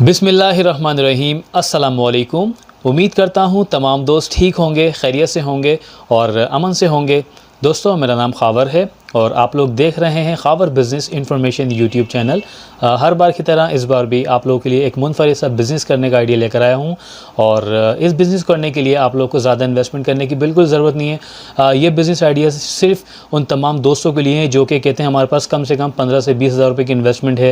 बिस्मिल्लाहिर्रहमानिर्रहीम। अस्सलामुअलैकुम। उम्मीद करता हूँ तमाम दोस्त ठीक होंगे, खैरियत से होंगे और अमन से होंगे। दोस्तों, मेरा नाम खावर है और आप लोग देख रहे हैं Khawar business information YouTube channel. हर बार की तरह इस बार भी आप लोगों के लिए एक मुनफरिद सा बिज़नेस करने का आइडिया लेकर आया हूं और इस बिज़नेस करने के लिए आप लोग को ज़्यादा इन्वेस्टमेंट करने की बिल्कुल ज़रूरत नहीं है। ये बिज़नेस आइडिया सिर्फ उन तमाम दोस्तों के लिए है जो कि कहते हैं हमारे पास कम से कम 15 से 20 हज़ार रुपये की इन्वेस्टमेंट है।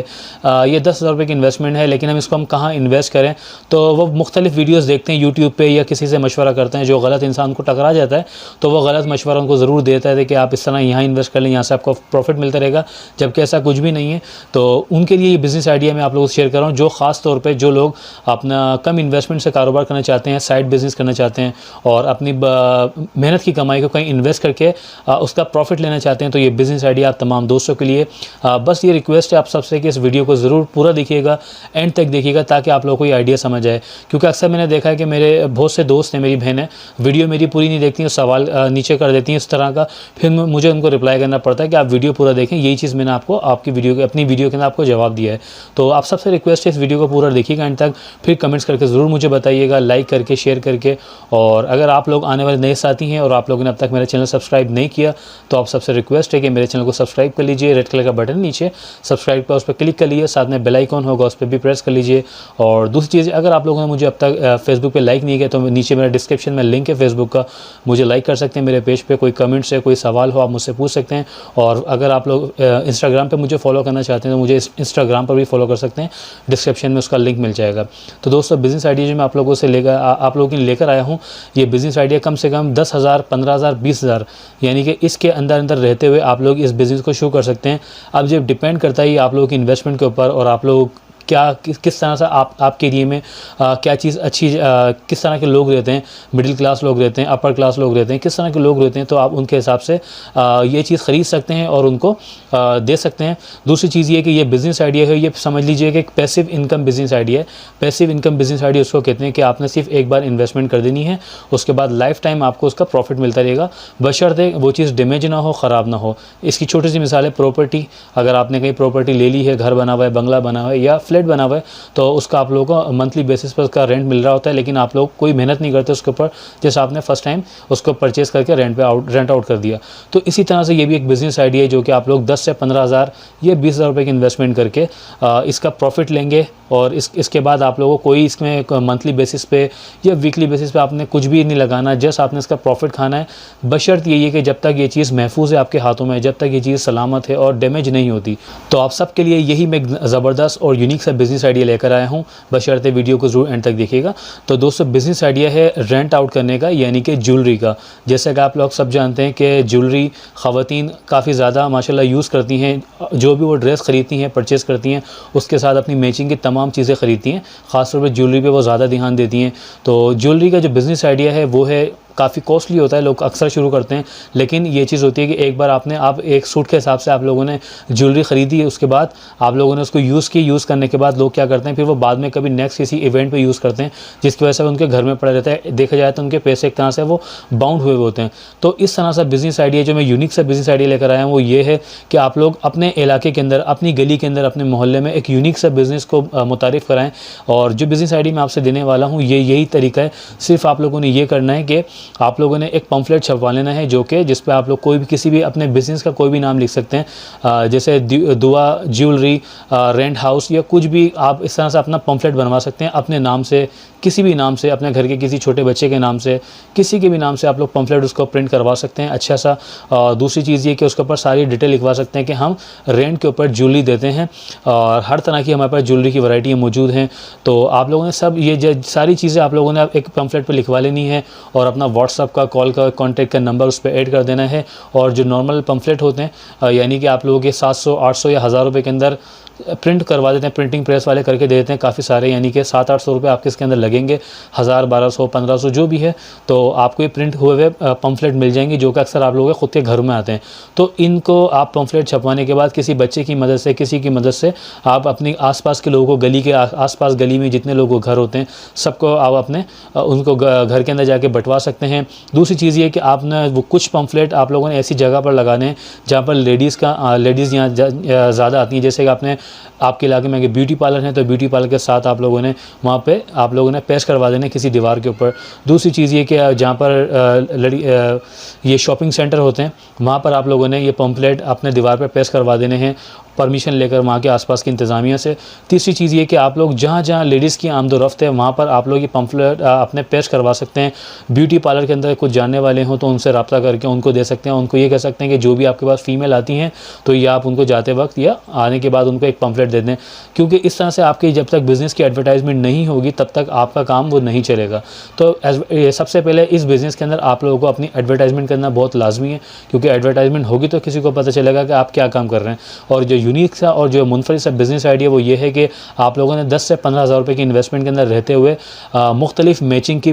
ये 10 हज़ार रुपये की इन्वेस्टमेंट है, लेकिन हम कहाँ इन्वेस्ट करें, तो वो मुख्तलिफ़ वीडियोज़ देखते हैं यूट्यूब पर या किसी से मशवरा करते हैं। जो गलत इंसान को टकरा जाता है तो वो गलत मशवरा उनको ज़रूर देता है कि आप इस तरह यहाँ इन्वेस्ट कर लें, यहाँ से आपको प्रॉफिट मिलता रहेगा, जबकि ऐसा कुछ भी नहीं है। तो उनके लिए ये बिज़नेस आइडिया मैं आप लोगों से शेयर कर रहा हूँ, जो ख़ास तौर पे जो लोग अपना कम इन्वेस्टमेंट से कारोबार करना चाहते हैं, साइड बिज़नेस करना चाहते हैं और अपनी मेहनत की कमाई को कहीं इन्वेस्ट करके उसका प्रॉफिट लेना चाहते हैं। तो ये बिज़नेस आइडिया आप तमाम दोस्तों के लिए। बस ये रिक्वेस्ट है आप सबसे कि इस वीडियो को ज़रूर पूरा देखिएगा, एंड तक देखिएगा, ताकि आप लोगों को ये आइडिया समझ आए। क्योंकि अक्सर मैंने देखा है कि मेरे बहुत से दोस्त हैं, मेरी बहन है, वीडियो मेरी पूरी नहीं देखती हैं, सवाल नीचे कर देती हैं इस तरह का, फिर मुझे उनको रिप्लाई करना पड़ता है कि आप वीडियो पूरा देखें। यही चीज़ मैंने आपको आपकी वीडियो अपनी वीडियो के अंदर आपको जवाब दिया है। तो आप सबसे रिक्वेस्ट है इस वीडियो को पूरा देखिएगा एंड तक, फिर कमेंट्स करके ज़रूर मुझे बताइएगा, लाइक करके, शेयर करके। और अगर आप लोग आने वाले नए साथी हैं और आप लोगों ने अब तक मेरा चैनल सब्सक्राइब नहीं किया, तो आप सबसे रिक्वेस्ट है कि मेरे चैनल को सब्सक्राइब कर लीजिए। रेड कलर का बटन नीचे सब्सक्राइब का, उस पर क्लिक कर लीजिए, साथ में बेल आइकॉन होगा उस पर भी प्रेस कर लीजिए। और दूसरी चीज़, अगर आप लोगों ने मुझे अब तक फेसबुक पर लाइक नहीं किया तो नीचे मेरा डिस्क्रिप्शन में लिंक है फेसबुक का, मुझे लाइक कर सकते हैं। मेरे पेज पर कोई कमेंट्स है, कोई सवाल हो, आप मुझसे पूछ सकते हैं। और अगर आप लोग इंस्टाग्राम पे मुझे फॉलो करना चाहते हैं तो मुझे इंस्टाग्राम पर भी फॉलो कर सकते हैं, डिस्क्रिप्शन में उसका लिंक मिल जाएगा। तो दोस्तों, बिज़नेस आइडिया जो मैं आप लोगों के लिए लेकर आया हूँ, ये बिज़नेस आइडिया कम से कम 10,000, 15,000, 20,000 यानी कि इसके अंदर रहते हुए आप लोग इस बिज़नेस को शुरू कर सकते हैं। अब जब डिपेंड करता है आप लोगों की इन्वेस्टमेंट के ऊपर और आप लोग किस तरह से आपके एरिए में क्या चीज़ अच्छी, किस तरह के लोग रहते हैं, मिडिल क्लास लोग रहते हैं, अपर क्लास लोग रहते हैं, किस तरह के लोग रहते हैं, तो आप उनके हिसाब से ये चीज़ ख़रीद सकते हैं और उनको दे सकते हैं। दूसरी चीज़ ये कि ये बिज़नेस आइडिया है, ये समझ लीजिए कि एक पैसिव इनकम बिज़नेस आइडिया है। पैसिव इनकम बिज़नेस आइडिया उसको कहते हैं कि आपने सिर्फ एक बार इन्वेस्टमेंट कर देनी है, उसके बाद लाइफ टाइम आपको उसका प्रॉफिट मिलता रहेगा, बशर्ते वो चीज़ डैमेज ना हो, ख़राब ना हो। इसकी छोटी सी मिसाल है प्रॉपर्टी। अगर आपने कहीं प्रॉपर्टी ले ली है, घर बना हुआ है, बंगला बना हुआ है या फ्लैट बना हुआ है, तो उसका आप लोगों को मंथली बेसिस पर उसका रेंट मिल रहा होता है, लेकिन आप लोग कोई मेहनत नहीं करते उसके ऊपर, जैसे आपने फर्स्ट टाइम उसको परचेज़ करके रेंट आउट कर दिया। तो इसी तरह से ये भी एक बिज़नेस आइडिया है जो कि आप लोग 10 से 15,000 या 20,000 रुपये की इन्वेस्टमेंट करके इसका प्रॉफिट लेंगे और इसके बाद आप लोगों को कोई इसमें मंथली बेसिस पे या वीकली बेसिस पे आपने कुछ भी नहीं लगाना, जस्ट आपने इसका प्रॉफिट खाना है। बशर्त यही है कि जब तक ये चीज़ महफूज है आपके हाथों में, जब तक ये चीज़ सलामत है और डैमेज नहीं होती। तो आप सबके लिए यही मैं ज़बरदस्त और यूनिक सा बिज़नेस आइडिया लेकर आया हूँ, बशर्ते वीडियो को ज़रूर एंड तक देखिएगा। तो दोस्तों, बिज़नेस आइडिया है रेंट आउट करने का, यानी कि ज्वेलरी का। जैसे कि आप लोग सब जानते हैं कि ज्वेलरी ख़वातीन काफ़ी ज़्यादा माशाल्लाह यूज़ करती हैं। जो भी वो ड्रेस ख़रीदती हैं, परचेज़ करती हैं, उसके साथ अपनी मैचिंग की तमाम चीज़ें ख़रीदती हैं। ख़ासतौर पर ज्वेलरी पे वो ज़्यादा ध्यान देती हैं। तो ज्वेलरी का जो बिज़नेस आइडिया है वो है काफ़ी कॉस्टली होता है, लोग अक्सर शुरू करते हैं, लेकिन ये चीज़ होती है कि एक बार आप एक सूट के हिसाब से आप लोगों ने ज्वेलरी ख़रीदी है, उसके बाद आप लोगों ने उसको यूज़ करने के बाद लोग क्या करते हैं, फिर वो बाद में कभी नेक्स्ट किसी इवेंट पे यूज़ करते हैं, जिसकी वजह से उनके घर में पड़ा रहता है। देखा जाए तो उनके पैसे एक तरह से वो बाउंड हुए होते हैं। तो इस तरह से बिज़नेस आइडिया जो मैं यूनिक सा बिज़नेस आइडिया लेकर आया हूँ वो ये है कि आप लोग अपने इलाके के अंदर, अपनी गली के अंदर, अपने मोहल्ले में एक यूनिक सा बिज़नेस को मुतारिफ़ कराएँ। और जो बिज़नेस आइडिया मैं आपसे देने वाला हूँ यही तरीका है। सिर्फ आप लोगों ने ये करना है कि आप लोगों ने पंफलेट छपवा लेना है, जो कि जिस पे आप लोग कोई भी किसी भी अपने बिज़नेस का कोई भी नाम लिख सकते हैं, जैसे दुआ ज्वेलरी, रेंट हाउस या कुछ भी। आप इस तरह से अपना पंफलेट बनवा सकते हैं अपने नाम से, किसी भी नाम से, अपने घर के किसी छोटे बच्चे के नाम से, किसी के भी नाम से आप लोग पंफलेट उसको प्रिंट करवा सकते हैं अच्छा सा। दूसरी चीज़ ये कि उसके ऊपर सारी डिटेल लिखवा सकते हैं कि हम रेंट के ऊपर ज्वेलरी देते हैं और हर तरह की हमारे पास ज्वेलरी की वैरायटी मौजूद हैं। तो आप लोगों ने सब ये सारी चीज़ें आप लोगों ने एक पंफलेट पर लिखवा लेनी है और अपना व्हाट्सअप का, कॉल का, कॉन्टैक्ट का नंबर उस पर ऐड कर देना है। और जो नॉर्मल पंफलेट होते हैं, यानी कि आप लोगों के 700, 800 या 1000 रुपये के अंदर प्रिंट करवा देते हैं, प्रिंटिंग प्रेस वाले करके दे देते हैं काफ़ी सारे, यानी कि 700-800 रुपये आपके इसके अंदर लगेंगे, 1000, 1200, 1500 जो भी है। तो आपको ये प्रिंट हुए हुए पंफलेट मिल जाएंगे जो कि अक्सर आप लोगों के खुद के घर में आते हैं। तो इनको आप पंफलेट छपवाने के बाद किसी बच्चे की मदद से, किसी की मदद से आप अपने आसपास के लोगों को, गली के आसपास गली में जितने लोगों के घर होते हैं सबको आप अपने उनको घर के अंदर जाके बंटवा सकते हैं। दूसरी चीज़ ये कि आपने वो कुछ पंफलेट आप लोगों ने ऐसी जगह पर लगाने हैं जहाँ पर लेडीज़ यहाँ ज़्यादा आती हैं। जैसे कि आपने आपके इलाके में अगर ब्यूटी पार्लर है तो ब्यूटी पार्लर के साथ आप लोगों ने वहाँ पे आप लोगों ने पेस्ट करवा देने किसी दीवार के ऊपर। दूसरी चीज़ ये कि जहाँ पर ये शॉपिंग सेंटर होते हैं वहाँ पर आप लोगों ने ये पम्पलेट अपने दीवार पर पेस्ट करवा देने हैं परमिशन लेकर वहाँ के आसपास की इंतज़ामिया से। तीसरी चीज़ ये कि आप लोग जहाँ जहाँ लेडीज़ की आमदोरफ्त है वहाँ पर आप लोग ये पम्फलेट अपने पेश करवा सकते हैं। ब्यूटी पार्लर के अंदर कुछ जानने वाले हों तो उनसे रब्ता करके उनको दे सकते हैं। उनको ये कह सकते हैं कि जो भी आपके पास फ़ीमेल आती हैं तो ये आप उनको जाते वक्त या आने के बाद उनको एक पम्फलेट दे दें, क्योंकि इस तरह से आपकी जब तक बिज़नेस की एडवर्टाइजमेंट नहीं होगी तब तक आपका काम वो नहीं चलेगा। तो सबसे पहले इस बिज़नेस के अंदर आप लोगों को अपनी एडवर्टाइजमेंट करना बहुत लाजमी है, क्योंकि एडवर्टाइजमेंट होगी तो किसी को पता चलेगा कि आप क्या काम कर रहे हैं। और जो यूनिक सा और जो मुनफरिद सा बिज़नेस आइडिया वो ये है कि आप लोगों ने 10 से 15 हज़ार रुपये की इन्वेस्टमेंट के अंदर रहते हुए मुख्तलिफ मैचिंग की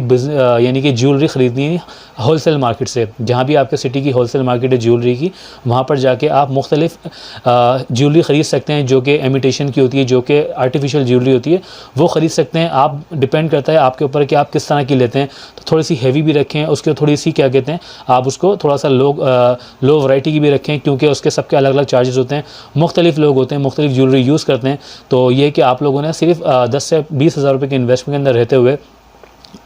यानी कि ज्वेलरी ख़रीदनी है होलसेल मार्केट से। जहाँ भी आपके सिटी की होलसेल मार्केट है ज्वेलरी की, वहाँ पर जाके आप मुख्तलिफ ज्वेलरी ख़रीद सकते हैं जो कि इमिटेशन की होती है, जो कि आर्टिफिशियल ज्वेलरी होती है, वो ख़रीद सकते हैं। आप डिपेंड करता है आपके ऊपर कि आप किस तरह की लेते हैं। तो थोड़ी सी हैवी भी रखें, उसके थोड़ी सी क्या कहते हैं आप उसको थोड़ा सा लो वैरायटी की भी रखें, क्योंकि उसके सबके अलग अलग चार्जेस होते हैं। मुख्तलिफ लोग होते हैं, मुख्तलिफ ज्वेलरी यूज़ करते हैं। तो ये कि आप लोगों ने सिर्फ 10 से 20 हज़ार रुपये के इन्वेस्टमेंट के अंदर रहते हुए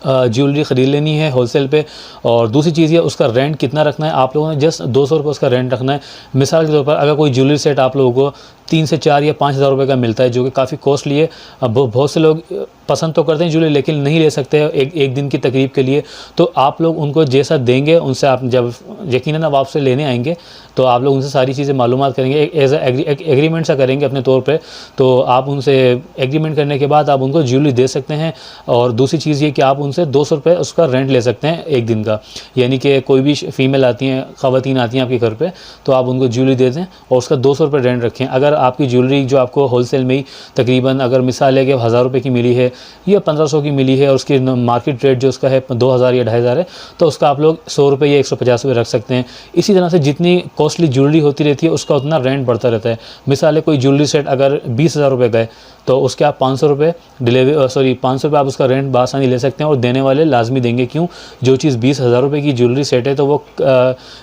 ज्वेलरी ख़रीद लेनी है होलसेल पे। और दूसरी चीज़ ये उसका रेंट कितना रखना है, आप लोगों ने जस्ट 200 रुपये उसका रेंट रखना है। मिसाल के तौर पर अगर कोई ज्वेलरी सेट आप लोगों को 3 से 4 या 5 हज़ार रुपये का मिलता है, जो कि काफ़ी कॉस्टली है। अब बहुत से लोग पसंद तो करते हैं ज्वेलरी, लेकिन नहीं ले सकते एक दिन की तकरीब के लिए। तो आप लोग उनको जैसा देंगे उनसे, आप जब यकीनन अब आपसे लेने आएंगे तो आप लोग उनसे सारी चीज़ें मालूमात करेंगे, एज एग्रीमेंट सा करेंगे अपने तौर पे। तो आप उनसे एग्रीमेंट करने के बाद आप उनको ज्वेलरी दे सकते हैं। और दूसरी चीज़ ये कि आप उनसे 200 रुपये उसका रेंट ले सकते हैं एक दिन का। यानी कि कोई भी फीमेल आती हैं, ख़वातीन आती हैं आपके घर पे, तो आप उनको ज्वेलरी दे दें और उसका 200 रुपये रेंट रखें। अगर आपकी ज्वेलरी जो आपको होलसेल में ही तकरीबन अगर मिसाल है कि 1000 रुपये की मिली है या 1500 की मिली है और उसकी मार्केट रेट जो उसका है 2000 या 2500 है, तो उसका आप लोग 100 रुपये या 150 रुपये रख सकते हैं। इसी तरह से जितनी कॉस्टली ज्वेलरी होती रहती है उसका उतना रेंट बढ़ता रहता है। मिसाल है कोई ज्वेलरी सेट अगर 20 हज़ार रुपये का है तो उसके आप 500 रुपये 500 रुपये आप उसका रेंट बासानी ले सकते हैं और देने वाले लाजमी देंगे। क्यों? जो चीज़ 20 हज़ार रुपये की ज्वेलरी सेट है तो वो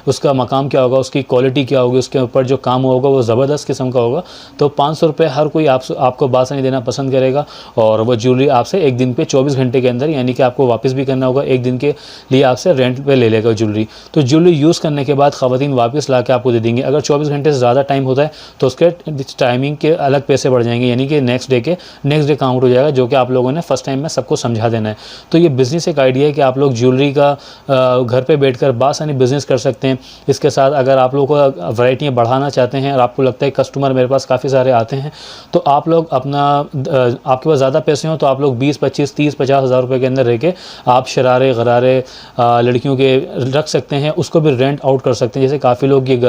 उसका मकाम क्या होगा, उसकी क्वालिटी क्या होगी, उसके ऊपर जो काम होगा वो ज़बरदस्त किस्म का होगा। तो 500 रुपये हर कोई आपको बासानी देना पसंद करेगा। और वो ज्वेलरी आपसे एक दिन पे 24 घंटे के अंदर, यानी कि आपको वापस भी करना होगा, एक दिन के लिए आपसे रेंट पे ले लेगा ज्वेलरी। तो ज्वेलरी यूज़ करने के बाद ख़वातीन वापस ला के आपको दे देंगे। अगर 24 घंटे से ज़्यादा टाइम होता है तो उसके टाइमिंग के अलग पैसे बढ़ जाएंगे, यानी कि नेक्स्ट डे काउंट हो जाएगा, जो कि आप लोगों ने फर्स्ट टाइम में सबको समझा देना है। तो ये बिज़नेस एक आइडिया है कि आप लोग ज्वेलरी का घर पे बैठकर बासानी बिज़नेस कर सकते हैं। इसके साथ अगर आप लोगों को वैरायटियाँ बढ़ाना चाहते हैं और आपको लगता है कस्टमर मेरे पास काफ़ी सारे आते हैं, तो आप लोग आपके पास ज़्यादा पैसे हों तो आप लोग 20, 25, 30, 50 हज़ार रुपये के अंदर रह के आप शरारे गरारे लड़कियों के रख सकते हैं, उसको भी रेंट आउट कर सकते हैं। जैसे काफ़ी लोग ये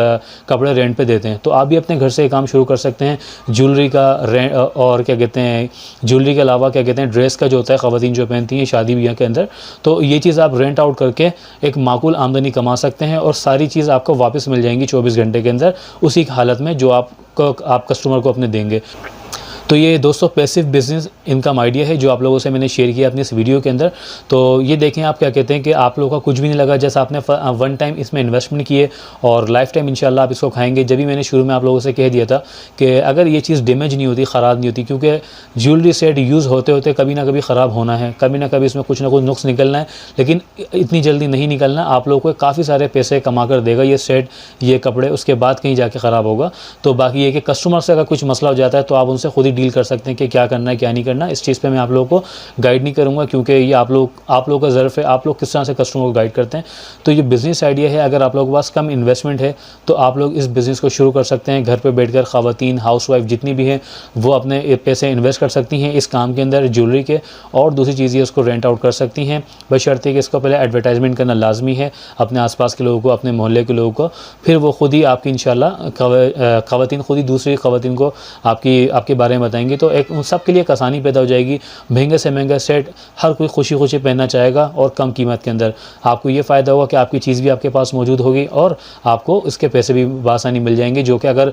कपड़े रेंट पे देते हैं, तो आप भी अपने घर से काम शुरू कर सकते हैं। ज्वेलरी का रेंट और क्या कहते हैं ज्वेलरी के अलावा क्या कहते हैं ड्रेस का जो होता है ख़वातीन जो पहनती हैं शादी ब्याह के अंदर, तो ये चीज़ आप रेंट आउट करके एक माकूल आमदनी कमा सकते हैं और सारी चीज़ आपको वापस मिल जाएंगी 24 घंटे के अंदर, उसी हालत में जो आप कस्टमर को अपने देंगे। तो ये दोस्तों पैसिव बिजनेस इनकम आइडिया है जो आप लोगों से मैंने शेयर किया अपनी इस वीडियो के अंदर। तो ये देखें आप क्या कहते हैं कि आप लोगों का कुछ भी नहीं लगा, जैसा आपने वन टाइम इसमें इन्वेस्टमेंट किए और लाइफ टाइम इंशाल्लाह आप इसको खाएंगे। जब भी मैंने शुरू में आप लोगों से कह दिया था कि अगर ये चीज़ डैमेज नहीं होती, ख़राब नहीं होती, क्योंकि ज्वेलरी सेट यूज़ होते होते कभी ना कभी ख़राब होना है, कभी ना कभी इसमें कुछ ना कुछ नुक्स निकलना है, लेकिन इतनी जल्दी नहीं निकलना। आप लोगों को काफ़ी सारे पैसे कमा कर देगा ये सेट, ये कपड़े, उसके बाद कहीं जाके ख़राब होगा। तो बाकी ये कि कस्टमर से अगर कुछ मसला हो जाता है तो आप उनसे खुद ही डील कर सकते हैं कि क्या करना है क्या नहीं करना। इस चीज़ पे मैं आप लोगों को गाइड नहीं करूँगा, क्योंकि ये आप लोगों का ज़र्फ़ है, आप लोग किस तरह से कस्टमर को गाइड करते हैं। तो ये बिज़नेस आइडिया है, अगर आप लोगों के पास कम इन्वेस्टमेंट है तो आप लोग इस बिज़नेस को शुरू कर सकते हैं। घर पे बैठकर ख़वातीन हाउसवाइफ जितनी भी हैं वो अपने पैसे इन्वेस्ट कर सकती हैं इस काम के अंदर ज्वेलरी के, और दूसरी चीज़ ये उसको रेंट आउट कर सकती हैं, बशर्ते कि इसको पहले एडवर्टाइजमेंट करना लाजमी है अपने आसपास के लोगों को, अपने मोहल्ले के लोगों को। फिर वो खुद ही आपकी इंशाल्लाह ख़वातीन खुद ही दूसरी ख़वातीन को आपके बारे में बताएंगे, तो एक उन सब के लिए एक आसानी पैदा हो जाएगी। महंगे से महंगा सेट हर कोई खुशी खुशी पहनना चाहेगा और कम कीमत के अंदर। आपको ये फ़ायदा होगा कि आपकी चीज़ भी आपके पास मौजूद होगी और आपको इसके पैसे भी बआसानी मिल जाएंगे, जो कि अगर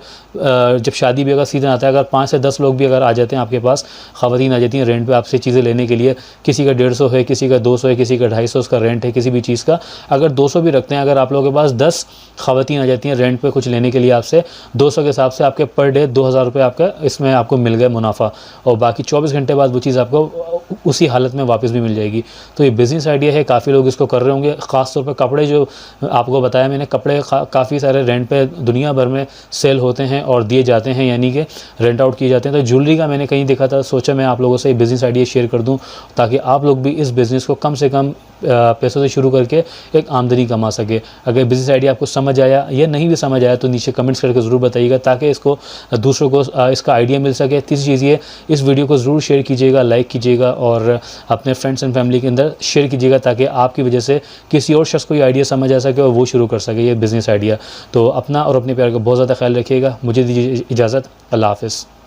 जब शादी भी अगर सीज़न आता है, अगर 5 से 10 लोग भी अगर आ जाते हैं आपके पास, ख़वातीन आ जाती हैं रेंट पे आपसे चीज़ें लेने के लिए, किसी का 150 है, किसी का 200 है, किसी का 250 उसका रेंट है किसी भी चीज़ का, अगर 200 भी रखते हैं, अगर आप लोगों के पास 10 ख़वातीन आ जाती हैं रेंट पे कुछ लेने के लिए आपसे, 200 के हिसाब से आपके पर डे 2000 रुपये आपका इसमें आपको मिल गए मुनाफा, और बाकी 24 घंटे बाद वो चीज़ आपको उसी हालत में वापस भी मिल जाएगी। तो ये बिज़नेस आइडिया है, काफ़ी लोग इसको कर रहे होंगे। ख़ास तौर पे कपड़े, जो आपको बताया मैंने, कपड़े काफ़ी सारे रेंट पे दुनिया भर में सेल होते हैं और दिए जाते हैं, यानी कि रेंट आउट किए जाते हैं। तो ज्वेलरी का मैंने कहीं देखा था, सोचा मैं आप लोगों से बिज़नेस आइडिया शेयर कर दूं, ताकि आप लोग भी इस बिज़नेस को कम से कम पैसों से शुरू करके एक आमदनी कमा सके। अगर बिज़नेस आइडिया आपको समझ आया या नहीं भी समझ आया तो नीचे कमेंट्स करके ज़रूर बताइएगा, ताकि इसको दूसरों को इसका आइडिया मिल सके। तीसरी चीज़ ये, इस वीडियो को ज़रूर शेयर कीजिएगा, लाइक कीजिएगा और अपने फ्रेंड्स एंड फैमिली के अंदर शेयर कीजिएगा, ताकि आपकी वजह से किसी और शख्स को ये आइडिया समझ आ सके और वो शुरू कर सके ये बिज़नेस आइडिया। तो अपना और अपने प्यार का बहुत ज़्यादा ख्याल रखिएगा। मुझे दीजिए इजाज़त। अल्लाह हाफ़िज़।